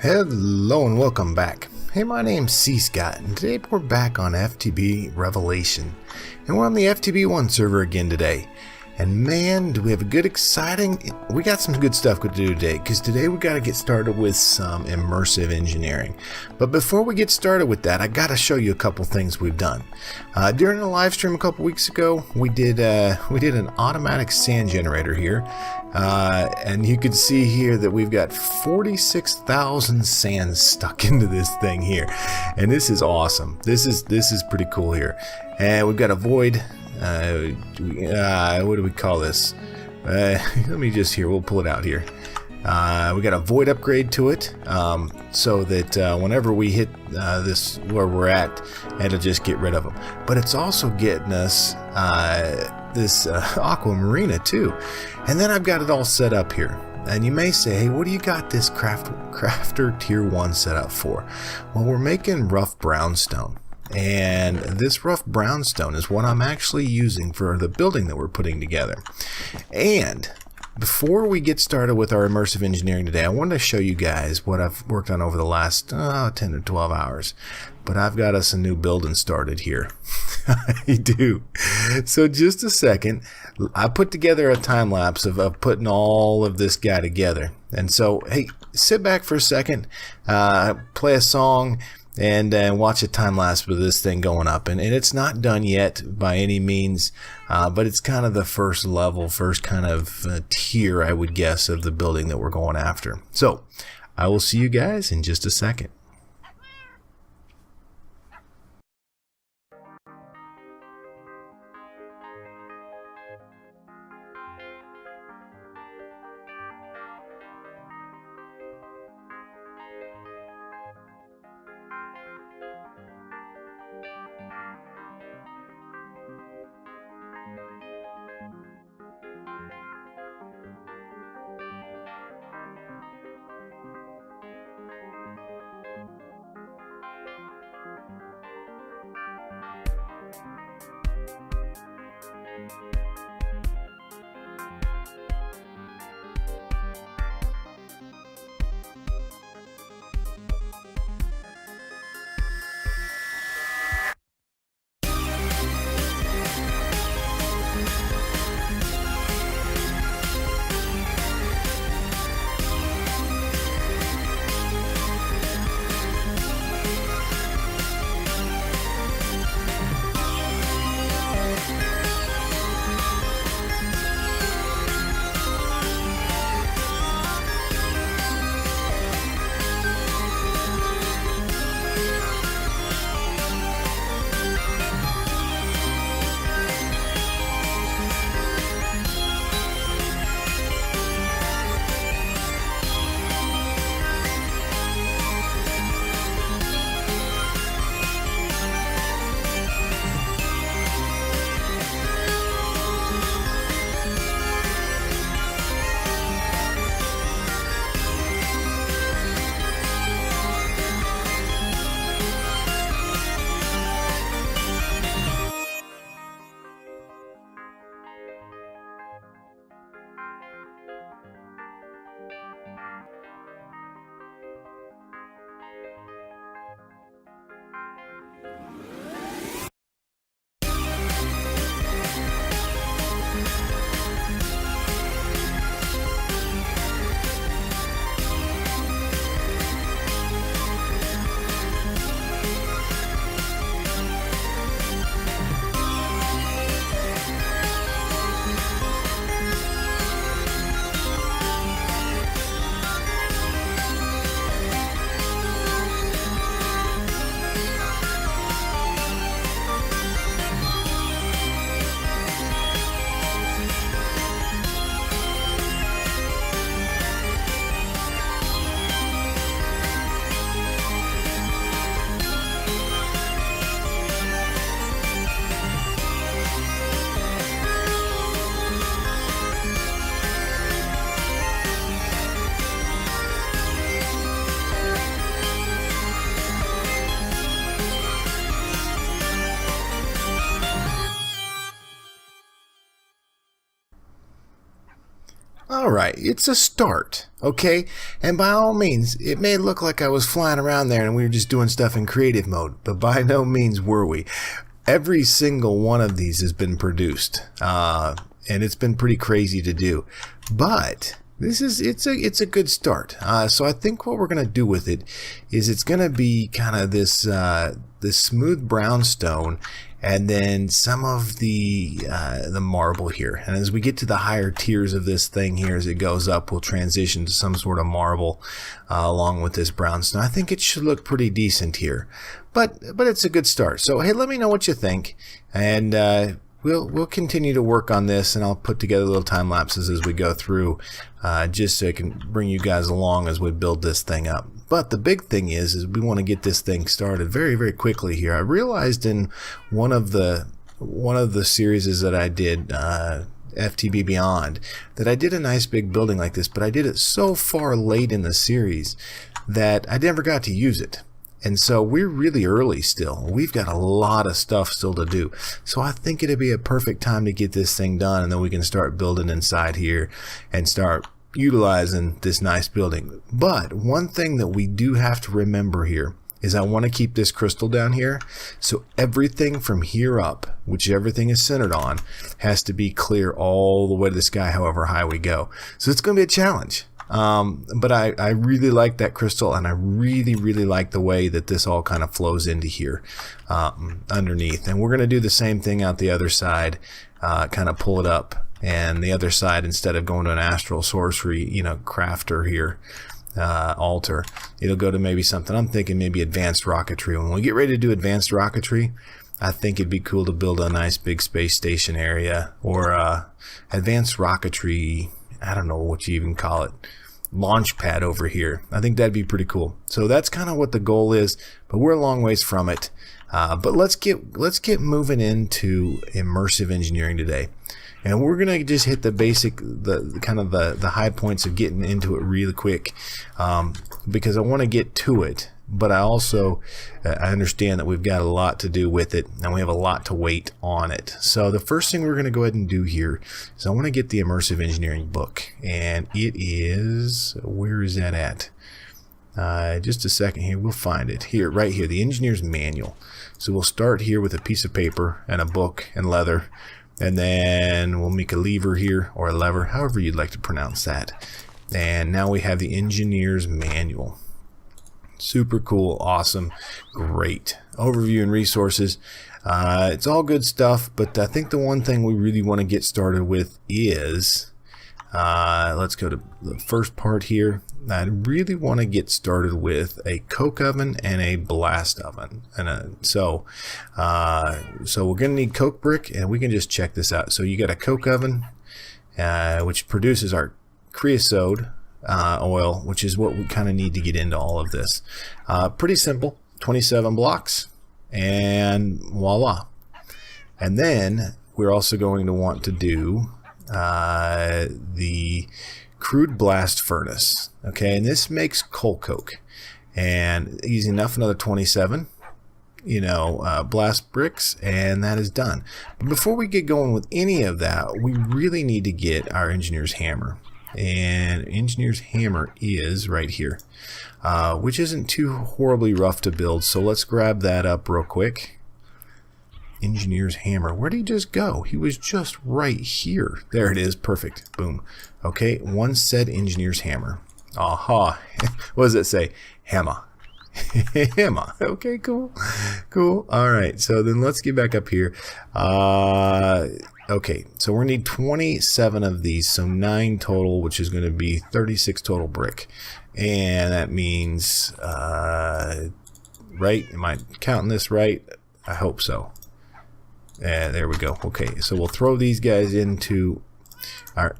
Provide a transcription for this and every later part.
Hello and welcome back. Hey, my name's cScot, and today we're back on FTB Revelation. And we're on the FTB1 server again today. And man, do we have a good, we got some good stuff to do today, because today we got to get started with some immersive engineering. But before we get started with that, I got to show you a couple things we've done. During the live stream a couple weeks ago, we did an automatic sand generator here. And you can see here that we've got 46,000 sands stuck into this thing here. And this is awesome. This is pretty cool here. And we've got a void. What do we call this? Let me just we'll pull it out here. We got a void upgrade to it, so that whenever we hit this where we're at, it'll just get rid of them. But it's also getting us this aqua marina too. And then I've got it all set up here. And you may say, hey, what do you got this crafter tier 1 set up for? Well, we're making rough brownstone. And this rough brownstone is what I'm actually using for the building that we're putting together. And before we get started with our immersive engineering today, I wanted to show you guys what I've worked on over the last 10 to 12 hours. But I've got us a new building started here. I do. So just a second, I put together a time lapse of putting all of this guy together. And so, hey, sit back for a second, play a song, and watch a time lapse with this thing going up. And it's not done yet by any means, but it's kind of the first kind of tier, I would guess, of the building that we're going after. So I will see you guys in just a second. All right, it's a start, okay? And by all means, it may look like I was flying around there and we were just doing stuff in creative mode, but by no means were we. Every single one of these has been produced, and it's been pretty crazy to do. But it's a good start. So I think what we're gonna do with it is it's gonna be kind of this smooth brownstone, and then some of the marble here. And as we get to the higher tiers of this thing here, as it goes up, we'll transition to some sort of marble along with this brownstone. I think it should look pretty decent here, but it's a good start. So hey, let me know what you think, and we'll continue to work on this, and I'll put together little time lapses as we go through, just so I can bring you guys along as we build this thing up. But the big thing is we want to get this thing started very, very quickly here. I realized in one of the series that I did, FTB Beyond, that I did a nice big building like this, but I did it so far late in the series that I never got to use it. And so we're really early still. We've got a lot of stuff still to do. So I think it'd be a perfect time to get this thing done, and then we can start building inside here and start utilizing this nice building. But one thing that we do have to remember here is I want to keep this crystal down here, so everything from here up, which everything is centered on, has to be clear all the way to the sky however high we go. So it's going to be a challenge. But I really like that crystal, and I really like the way that this all kind of flows into here underneath. And we're going to do the same thing out the other side, kind of pull it up, and the other side, instead of going to an astral sorcery, crafter here, altar, it'll go to maybe something. I'm thinking maybe advanced rocketry. When we get ready to do advanced rocketry, I think it'd be cool to build a nice big space station area, or advanced rocketry, I don't know what you even call it, launch pad over here. I think that'd be pretty cool. So that's kind of what the goal is, but we're a long ways from it. But let's get moving into immersive engineering today. And we're gonna just hit the basic, the high points of getting into it really quick, because I want to get to it. But I also I understand that we've got a lot to do with it, and we have a lot to wait on it. So the first thing we're going to go ahead and do here is I want to get the Immersive Engineering book, and it is, where is that at? Just a second here, we'll find it here, right here, the Engineer's Manual. So we'll start here with a piece of paper and a book and leather, and then we'll make a lever here, or a lever, however you'd like to pronounce that. And now we have the Engineer's Manual. Super cool, awesome, great. Overview and resources. It's all good stuff, but I think the one thing we really want to get started with is, let's go to the first part here. I really want to get started with a coke oven and a blast oven. And so we're going to need coke brick, and we can just check this out. So you got a coke oven, which produces our creosote oil, which is what we kind of need to get into all of this. Pretty simple, 27 blocks, and voila. And then we're also going to want to do the crude blast furnace. Okay, and this makes coal coke, and using another 27 blast bricks, and that is done. But before we get going with any of that, we really need to get our engineer's hammer. And engineer's hammer is right here, which isn't too horribly rough to build. So let's grab that up real quick. Engineer's hammer, where did he just go? He was just right here. There it is, perfect, boom. Okay, one said engineer's hammer. Aha. What does it say? Hammer. Hammer. Okay, cool. All right, so then let's get back up here. Okay, so we're going to need 27 of these, so 9 total, which is going to be 36 total brick. And that means, right? Am I counting this right? I hope so. There we go. Okay, so we'll throw these guys into our,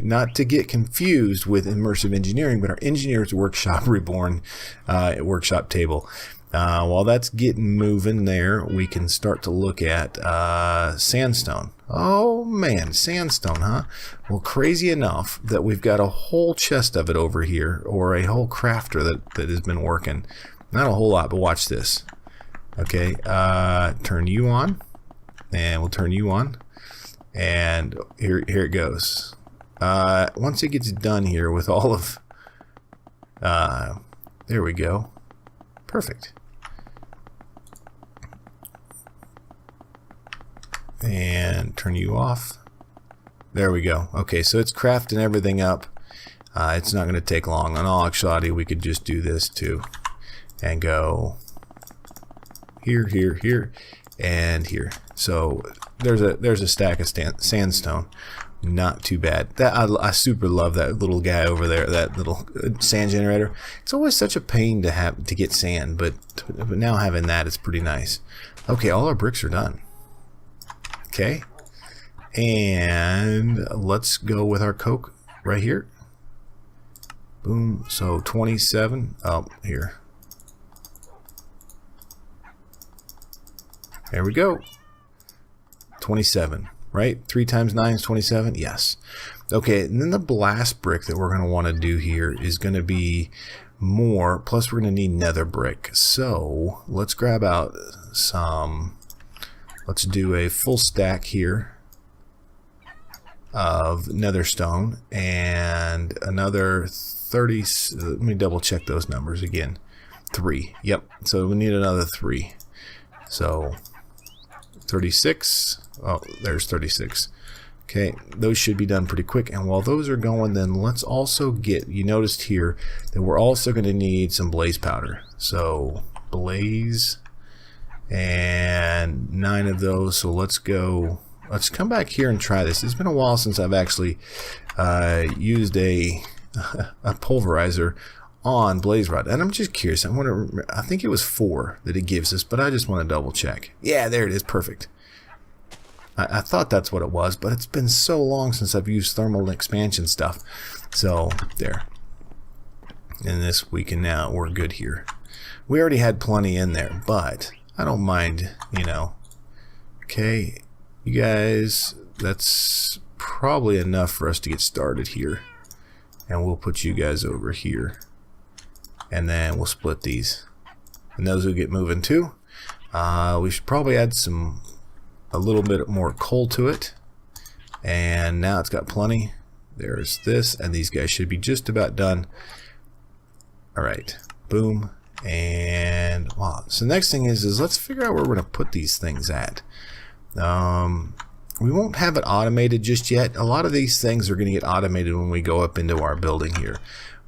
not to get confused with Immersive Engineering, but our Engineer's Workshop Reborn workshop table. While that's getting moving there, we can start to look at sandstone. Oh man, sandstone, huh? Well, crazy enough that we've got a whole chest of it over here, or a whole crafter that has been working. Not a whole lot, but watch this. Okay, turn you on, and we'll turn you on, and here it goes. once it gets done here with all of, there we go. Perfect. And turn you off. There we go. Okay, so it's crafting everything up. It's not going to take long. On all actuality, we could just do this too, and go here, here, here, and here. So there's a stack of sandstone. Not too bad. That I super love that little guy over there, that little sand generator. It's always such a pain to get sand, but now having that is pretty nice. Okay, all our bricks are done. Okay, and let's go with our coke right here. Boom. So 27. Oh, here. There we go. 27. Right? 3 times 9 is 27? Yes. Okay, and then the blast brick that we're going to want to do here is going to be more, plus we're going to need nether brick. So let's grab out some, let's do a full stack here of nether stone and another 30, let me double check those numbers again. 3, yep, so we need another 3. So 36. Oh, there's 36. Okay, those should be done pretty quick. And while those are going, then let's also get, you noticed here that we're also going to need some blaze powder. So blaze, and 9 of those. So let's come back here and try this. It's been a while since I've actually used a pulverizer on blaze rod, and I'm just curious. I think it was 4 that it gives us, but I just want to double check. Yeah, there it is. Perfect. I thought that's what it was, but it's been so long since I've used thermal expansion stuff. So there. And this we can now, we're good here. We already had plenty in there, but I don't mind, you know. Okay, you guys, that's probably enough for us to get started here. And we'll put you guys over here. And then we'll split these. And those will get moving too. We should probably add a little bit more coal to it, and now it's got plenty. There's this, and these guys should be just about done. Alright, boom, and wow. So next thing is let's figure out where we're going to put these things at. We won't have it automated just yet. A lot of these things are going to get automated when we go up into our building here,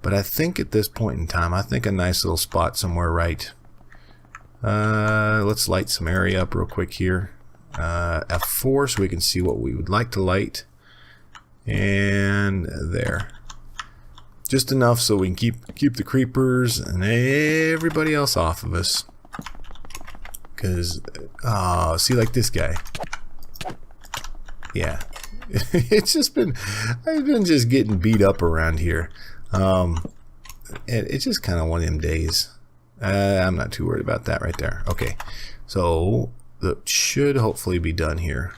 but I think at this point in time, I think a nice little spot somewhere right. Let's light some area up real quick here. F4 so we can see what we would like to light, and there, just enough so we can keep the creepers and everybody else off of us, because see, like this guy, yeah. I've been just getting beat up around here, and it's just kind of one of them days. I'm not too worried about that right there. Okay, so that should hopefully be done here.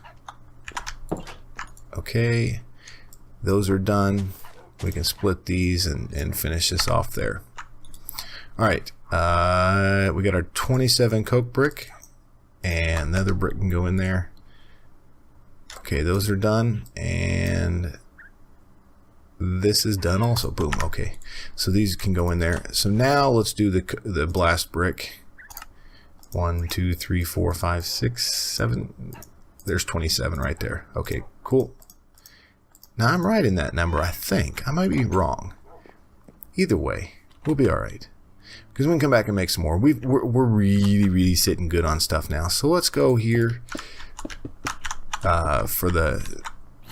Okay, those are done. We can split these and finish this off there. Alright, we got our 27 coke brick, and the other brick can go in there. Okay, those are done, and this is done also. Boom. Okay, so these can go in there. So now let's do the blast brick. 1, 2, 3, 4, 5, 6, 7. There's 27 right there. Okay, cool. Now I'm right in that number, I think. I might be wrong. Either way, we'll be alright, because we can come back and make some more. We're really sitting good on stuff now. So let's go here for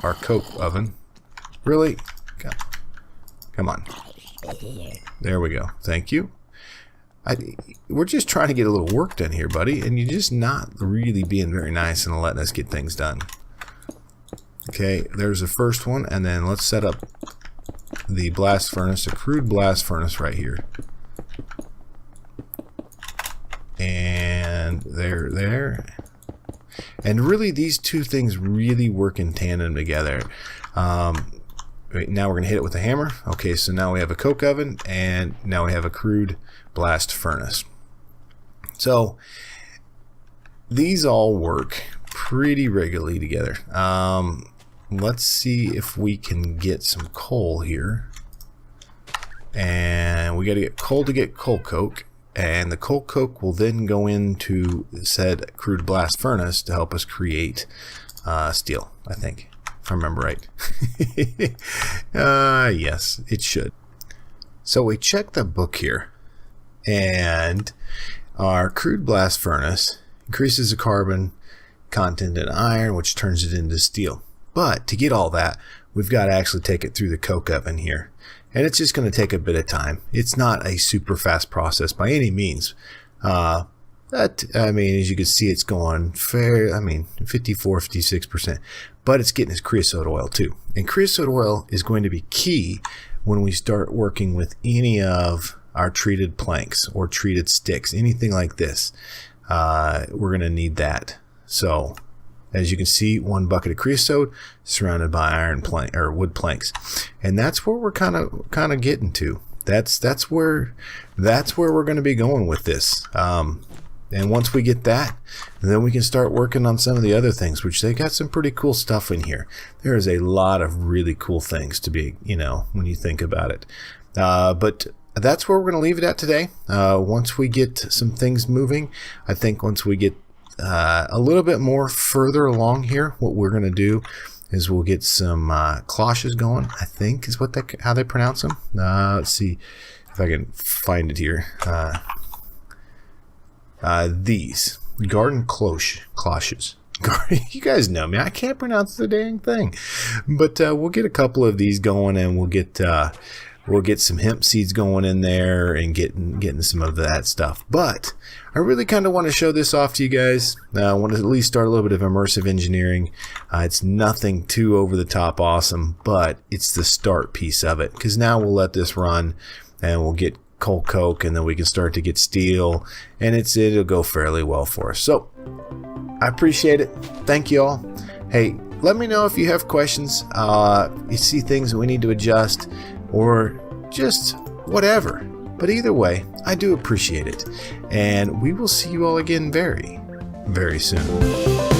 our coke oven. Really? Come on. There we go. Thank you. We're just trying to get a little work done here, buddy, and you're just not really being very nice and letting us get things done. Okay, there's the first one, and then let's set up the blast furnace, a crude blast furnace right here. And there. And really, these two things really work in tandem together. Right, now we're going to hit it with a hammer. Okay, so now we have a coke oven, and now we have a crude blast furnace. So these all work pretty regularly together. let's see if we can get some coal here. And we got to get coal to get coal coke. And the coal coke will then go into said crude blast furnace to help us create steel, I think, if I remember right. Yes, it should. So we check the book here, and our crude blast furnace increases the carbon content in iron, which turns it into steel. But to get all that, we've got to actually take it through the coke oven here. And it's just going to take a bit of time. It's not a super fast process by any means. I mean, as you can see, it's going 54, 56%. But it's getting its creosote oil too. And creosote oil is going to be key when we start working with any of our treated planks or treated sticks, anything like this. We're going to need that. So, as you can see, 1 bucket of creosote surrounded by iron plank or wood planks, and that's where we're kind of getting to. That's where we're going to be going with this. And once we get that, then we can start working on some of the other things, which they got some pretty cool stuff in here. There is a lot of really cool things to be, when you think about it. But that's where we're going to leave it at today. Once we get some things moving, I think once we get a little bit more further along here, what we're going to do is we'll get some cloches going, I think is how they pronounce them. Let's see if I can find it here. These garden cloches. You guys know me, I can't pronounce the dang thing. But we'll get a couple of these going, and we'll get some hemp seeds going in there and getting some of that stuff. But I really kind of want to show this off to you guys. I want to at least start a little bit of immersive engineering. It's nothing too over the top awesome, but it's the start piece of it, because now we'll let this run and we'll get coal coke, and then we can start to get steel, and it'll go fairly well for us. So I appreciate it. Thank you all. Hey, let me know if you have questions, you see things that we need to adjust, or just whatever. But either way, I do appreciate it. And we will see you all again very, very soon.